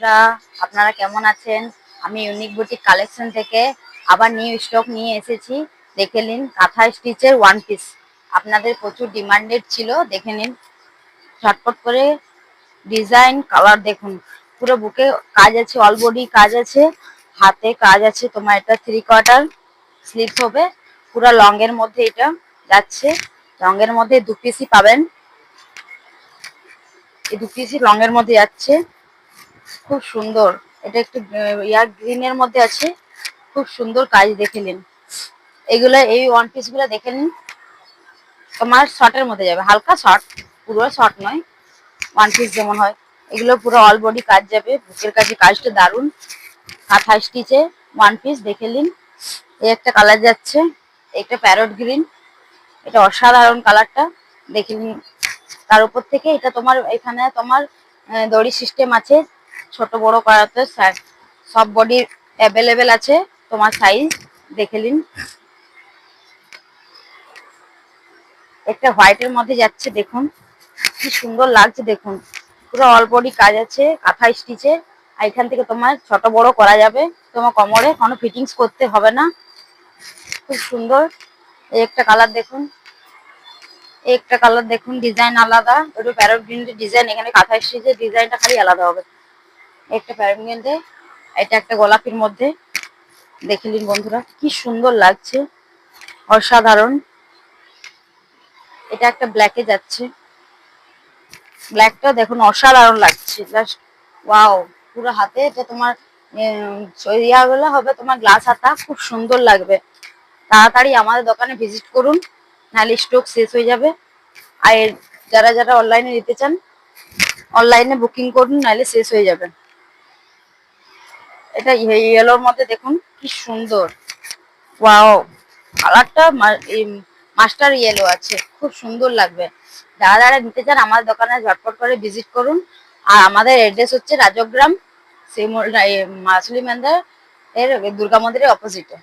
বন্ধুরা, আপনারা কেমন আছেন? আমি ইউনিক বুটিক কালেকশন থেকে আবার নিউ স্টক নিয়ে এসেছি। দেখে নিন, কাঁথা স্টিচের ওয়ান পিস আপনাদের প্রচুর ডিমান্ডেড ছিল। দেখে নিন, ঝটপট করে ডিজাইন কালার দেখুন। পুরো বুকে কাজ আছে, অল বডি কাজ আছে, হাতে কাজ আছে। তোমার এটা 3/4 স্লিভস হবে, পুরো লং এর মধ্যে এটা যাচ্ছে। লং এর মধ্যে 2 পিসই পাবেন, এই 2 পিসই লং এর মধ্যে যাচ্ছে। খুব সুন্দর, এটা একটু ইয়ার গ্রিন এর মধ্যে আছে, খুব সুন্দর কাজ। দেখে নিন এগুলো, এই ওয়ান পিস গুলো দেখে নিন। তোমার শর্টের মধ্যে যাবে, হালকা শর্ট, পুরো শর্ট নয়, ওয়ান পিস যেমন হয়। এগুলো পুরো অল বডি কাজ যাবে, বুকের কাছে কাজটা দারুন। কাঁথা স্টিচে ওয়ান পিস দেখে নিন। এই একটা কালার যাচ্ছে, একটা প্যারট গ্রিন, এটা অসাধারণ কালারটা। দেখে নিন, তার উপর থেকে এটা তোমার এখানে তোমার দড়ি সিস্টেম আছে, ছোট বড় করাতে সব বডি অ্যাভেলেবেল আছে তোমার সাইজ। দেখে নিন, একটা হোয়াইটের মধ্যে যাচ্ছে, দেখুন কি সুন্দর লাগছে। দেখুন পুরো অল বডি কাজ আছে কাঁথা স্টিচে। আর এখান থেকে তোমার ছোট বড় করা যাবে, তোমার কোমরে কোনো ফিটিংস করতে হবে না। খুব সুন্দর। এই একটা কালার দেখুন, একটা কালার দেখুন, ডিজাইন আলাদা, একটু প্যারট গ্রিনের ডিজাইন। এখানে কাঁথা স্টিচের ডিজাইনটা খালি আলাদা হবে। একটা প্যারট গ্রিনে, এটা একটা গোলাপির মধ্যে। দেখে নিন বন্ধুরা, কি সুন্দর লাগছে, অসাধারণ। এটা একটা ব্ল্যাকে যাচ্ছে, ব্ল্যাকটা দেখুন অসাধারণ লাগছে, জাস্ট ওয়াও। পুরো হাতে এটা তোমার ইয়াগুলো হবে তোমার গ্লাস হাতা, খুব সুন্দর লাগবে। তাড়াতাড়ি আমাদের দোকানে ভিজিট করুন, নাহলে স্টক শেষ হয়ে যাবে। আর যারা যারা অনলাইনে নিতে চান, অনলাইনে বুকিং করুন, নাহলে শেষ হয়ে যাবে। এটা ইয়েলোর মধ্যে দেখুন কি সুন্দর, ওয়াও। কালারটা মাস্টার ইয়েলো আছে, খুব সুন্দর লাগবে। যারা যারা নিতে চান আমাদের দোকানে ঝটপট করে ভিজিট করুন। আর আমাদের অ্যাড্রেস হচ্ছে রাজগ্রাম, সেই মাসুলি মেন্দার এর দুর্গা মন্দিরের অপোজিটে।